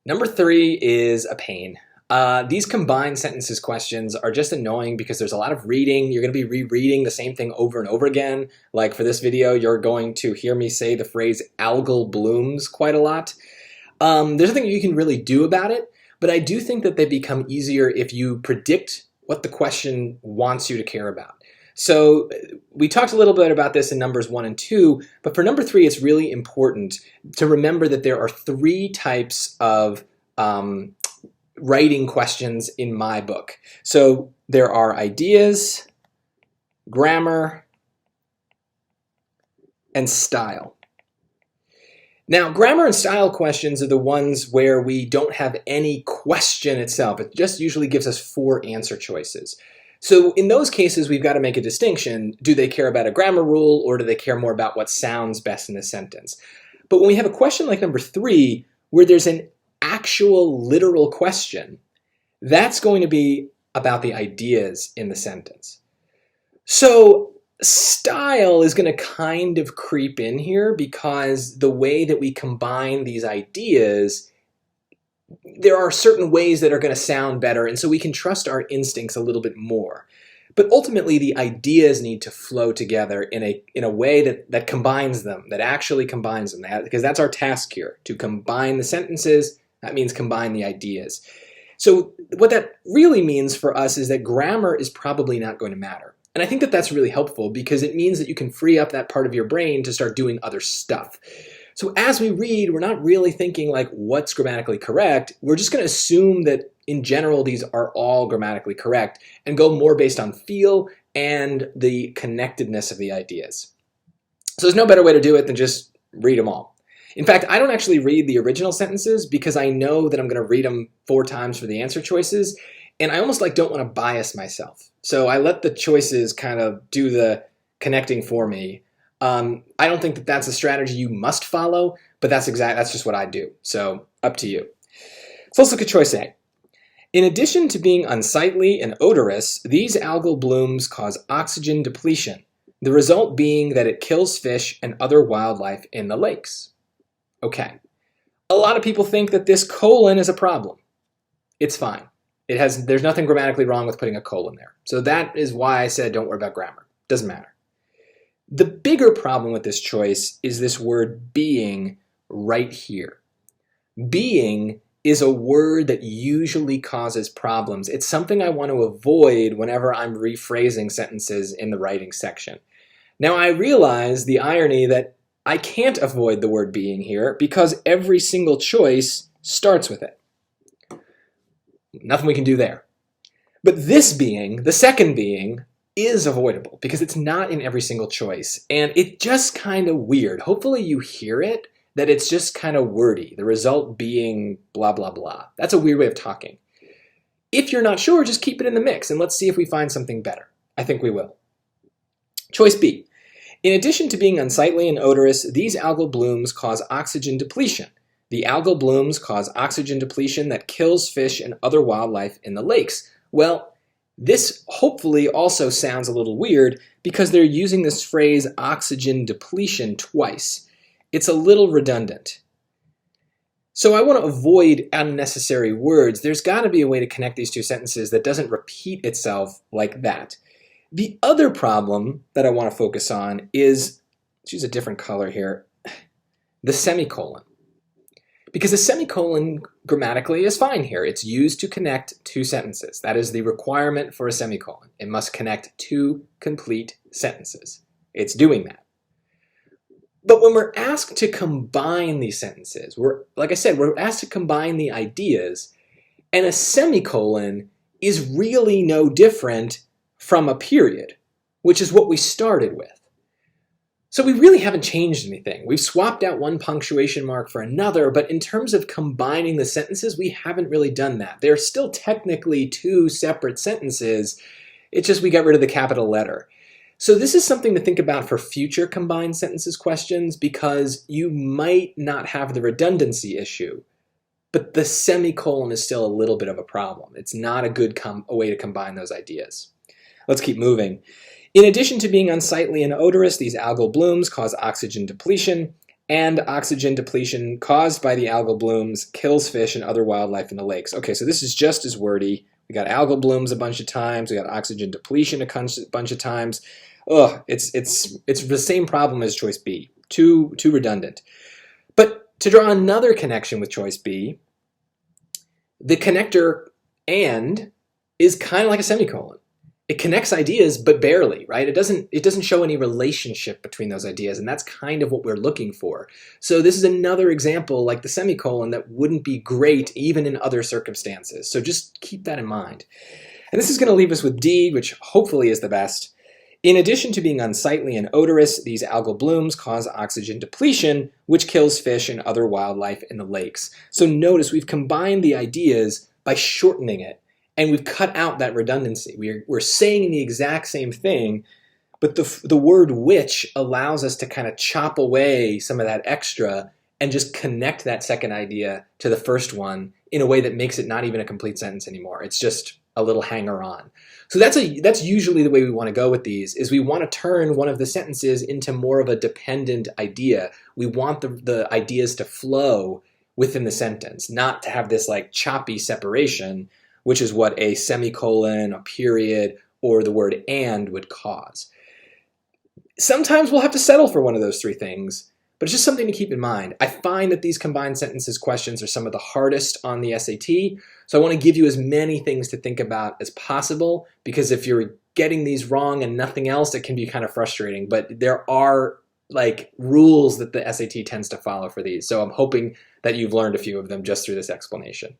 Number 3 is a pain. These combined sentences questions are just annoying because there's a lot of reading. You're going to be rereading the same thing over and over again. Like for this video, you're going to hear me say the phrase algal blooms quite a lot. There's nothing you can really do about it, but I do think that they become easier if you predict what the question wants you to care about. So we talked a little bit about this in numbers 1 and 2, but for number 3, it's really important to remember that there are 3 types of writing questions in my book. So there are ideas, grammar, and style. Now, grammar and style questions are the ones where we don't have any question itself. It just usually gives us 4 answer choices. So in those cases, we've got to make a distinction. Do they care about a grammar rule, or do they care more about what sounds best in a sentence? But when we have a question like number 3, where there's an actual literal question, that's going to be about the ideas in the sentence. So style is going to kind of creep in here because the way that we combine these ideas, there are certain ways that are going to sound better, and so we can trust our instincts a little bit more. But ultimately, the ideas need to flow together in a way that combines them, that actually combines them, because that's our task here, to combine the sentences. That means combine the ideas. So what that really means for us is that grammar is probably not going to matter. And I think that that's really helpful because it means that you can free up that part of your brain to start doing other stuff. So as we read, we're not really thinking like what's grammatically correct. We're just going to assume that in general these are all grammatically correct and go more based on feel and the connectedness of the ideas. So there's no better way to do it than just read them all. In fact, I don't actually read the original sentences because I know that I'm going to read them 4 times for the answer choices, and I almost don't want to bias myself. So I let the choices kind of do the connecting for me. I don't think that that's a strategy you must follow, but that's just what I do. So up to you. So let's look at choice A. In addition to being unsightly and odorous, these algal blooms cause oxygen depletion, the result being that it kills fish and other wildlife in the lakes. Okay, a lot of people think that this colon is a problem. It's fine. There's nothing grammatically wrong with putting a colon there. So that is why I said don't worry about grammar. Doesn't matter. The bigger problem with this choice is this word being right here. Being is a word that usually causes problems. It's something I want to avoid whenever I'm rephrasing sentences in the writing section. Now I realize the irony that I can't avoid the word being here because every single choice starts with it. Nothing we can do there. But this being, the second being, is avoidable because it's not in every single choice. And it's just kind of weird. Hopefully you hear it, that it's just kind of wordy. The result being blah, blah, blah. That's a weird way of talking. If you're not sure, just keep it in the mix and let's see if we find something better. I think we will. Choice B. In addition to being unsightly and odorous, these algal blooms cause oxygen depletion. The algal blooms cause oxygen depletion that kills fish and other wildlife in the lakes. Well, this hopefully also sounds a little weird because they're using this phrase oxygen depletion twice. It's a little redundant. So I want to avoid unnecessary words. There's got to be a way to connect these 2 sentences that doesn't repeat itself like that. The other problem that I want to focus on is, let's use a different color here, the semicolon. Because the semicolon grammatically is fine here. It's used to connect 2 sentences. That is the requirement for a semicolon. It must connect 2 complete sentences. It's doing that. But when we're asked to combine these sentences, like I said, we're asked to combine the ideas, and a semicolon is really no different from a period, which is what we started with. So we really haven't changed anything. We've swapped out one punctuation mark for another, but in terms of combining the sentences, we haven't really done that. They're still technically 2 separate sentences. It's just we got rid of the capital letter. So this is something to think about for future combined sentences questions because you might not have the redundancy issue, but the semicolon is still a little bit of a problem. It's not a good way to combine those ideas. Let's keep moving. In addition to being unsightly and odorous, these algal blooms cause oxygen depletion. and oxygen depletion caused by the algal blooms kills fish and other wildlife in the lakes. Okay, so this is just as wordy. We got algal blooms a bunch of times. We got oxygen depletion a bunch of times. Ugh, it's the same problem as choice B. Too redundant. But to draw another connection with choice B, the connector and is kind of like a semicolon. It connects ideas, but barely, right? It doesn't show any relationship between those ideas, and that's kind of what we're looking for. So this is another example, like the semicolon, that wouldn't be great even in other circumstances. So just keep that in mind. And this is going to leave us with D, which hopefully is the best. In addition to being unsightly and odorous, these algal blooms cause oxygen depletion, which kills fish and other wildlife in the lakes. So notice we've combined the ideas by shortening it. And we've cut out that redundancy. We're saying the exact same thing, but the word which allows us to kind of chop away some of that extra and just connect that second idea to the first one in a way that makes it not even a complete sentence anymore. It's just a little hanger on. So that's usually the way we want to go with these, is we want to turn one of the sentences into more of a dependent idea. We want the ideas to flow within the sentence, not to have this like choppy separation, which is what a semicolon, a period, or the word and would cause. Sometimes we'll have to settle for one of those three things, but it's just something to keep in mind. I find that these combined sentences questions are some of the hardest on the SAT, so I want to give you as many things to think about as possible, because if you're getting these wrong and nothing else, it can be kind of frustrating, but there are like rules that the SAT tends to follow for these, so I'm hoping that you've learned a few of them just through this explanation.